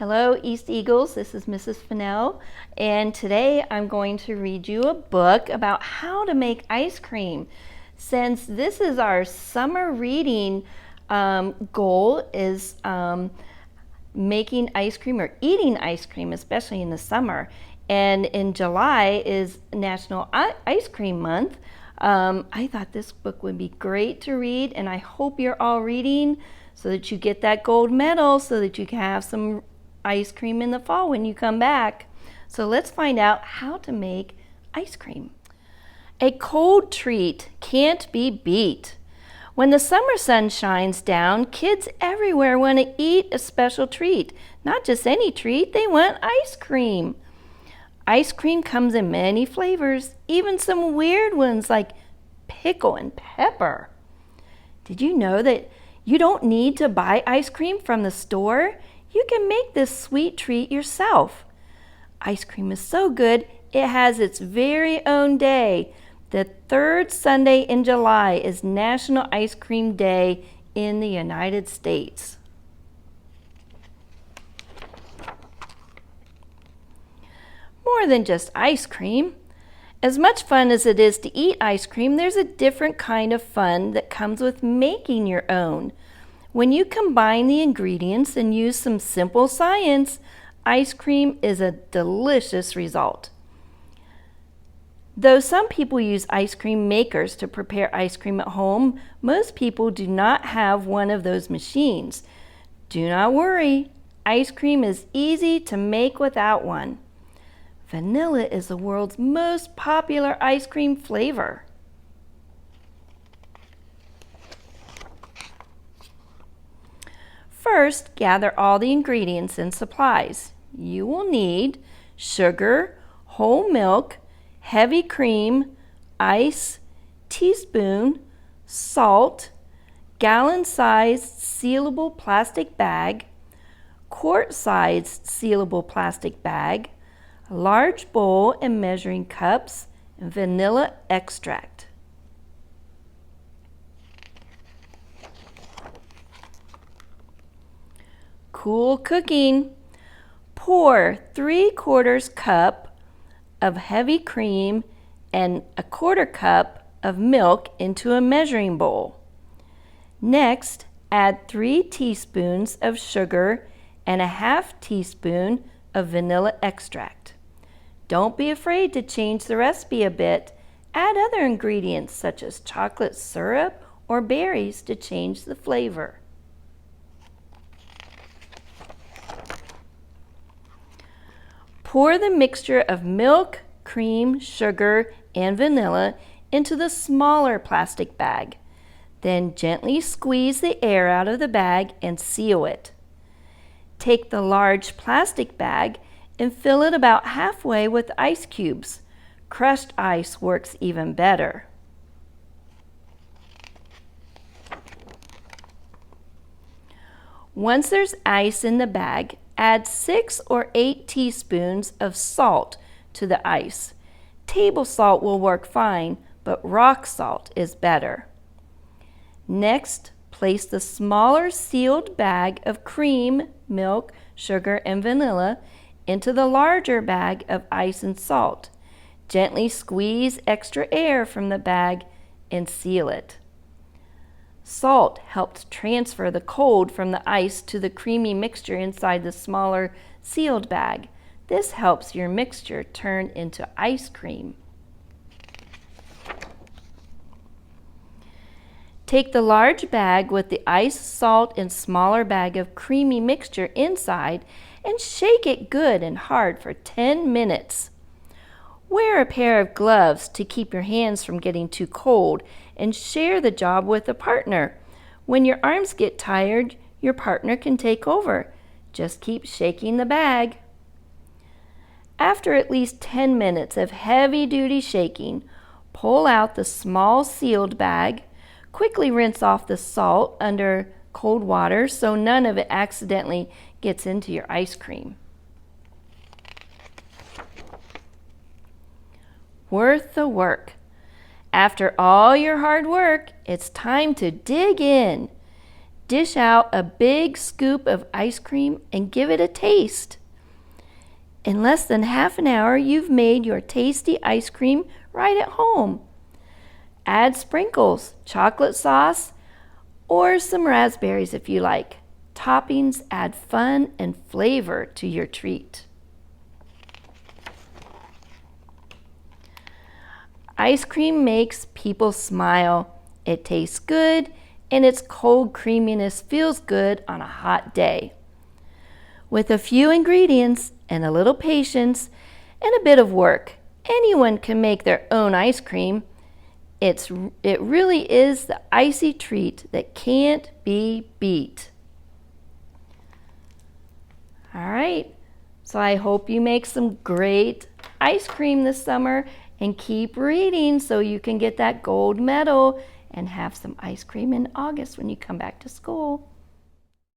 Hello, East Eagles. This is Mrs. Finnell, and today I'm going to read you a book about how to make ice cream. Since this is our summer reading goal is making ice cream or eating ice cream, especially in the summer. And in July is National Ice Cream Month. I thought this book would be great to read, and I hope you're all reading so that you get that gold medal so that you can have some ice cream in the fall when you come back. So let's find out how to make ice cream. A cold treat can't be beat. When the summer sun shines down, kids everywhere want to eat a special treat. Not just any treat, they want ice cream. Ice cream comes in many flavors, even some weird ones like pickle and pepper. Did you know that you don't need to buy ice cream from the store? You can make this sweet treat yourself. Ice cream is so good, it has its very own day. The third Sunday in July is National Ice Cream Day in the United States. More than just ice cream. As much fun as it is to eat ice cream, there's a different kind of fun that comes with making your own. When you combine the ingredients and use some simple science, ice cream is a delicious result. Though some people use ice cream makers to prepare ice cream at home, most people do not have one of those machines. Do not worry, ice cream is easy to make without one. Vanilla is the world's most popular ice cream flavor. First, gather all the ingredients and supplies. You will need sugar, whole milk, heavy cream, ice, teaspoon, salt, gallon-sized sealable plastic bag, quart-sized sealable plastic bag, a large bowl and measuring cups, and vanilla extract. Cool cooking. Pour 3/4 cup of heavy cream and 1/4 cup of milk into a measuring bowl. Next, add 3 teaspoons of sugar and 1/2 teaspoon of vanilla extract. Don't be afraid to change the recipe a bit. Add other ingredients such as chocolate syrup or berries to change the flavor. Pour the mixture of milk, cream, sugar, and vanilla into the smaller plastic bag. Then gently squeeze the air out of the bag and seal it. Take the large plastic bag and fill it about halfway with ice cubes. Crushed ice works even better. Once there's ice in the bag, add 6 or 8 teaspoons of salt to the ice. Table salt will work fine, but rock salt is better. Next, place the smaller sealed bag of cream, milk, sugar, and vanilla into the larger bag of ice and salt. Gently squeeze extra air from the bag and seal it. Salt helps transfer the cold from the ice to the creamy mixture inside the smaller sealed bag. This helps your mixture turn into ice cream. Take the large bag with the ice, salt, and smaller bag of creamy mixture inside and shake it good and hard for 10 minutes. Wear a pair of gloves to keep your hands from getting too cold and share the job with a partner. When your arms get tired, your partner can take over. Just keep shaking the bag. After at least 10 minutes of heavy-duty shaking, pull out the small sealed bag. Quickly rinse off the salt under cold water so none of it accidentally gets into your ice cream. Worth the work. After all your hard work, it's time to dig in. dish out a big scoop of ice cream and give it a taste. In less than half an hour, you've made your tasty ice cream right at home. Add sprinkles, chocolate sauce, or some raspberries if you like. Toppings add fun and flavor to your treat. Ice cream makes people smile. It tastes good, and its cold creaminess feels good on a hot day. With a few ingredients and a little patience and a bit of work, anyone can make their own ice cream. It really is the icy treat that can't be beat. All right, so I hope you make some great ice cream this summer and keep reading so you can get that gold medal and have some ice cream in August when you come back to school.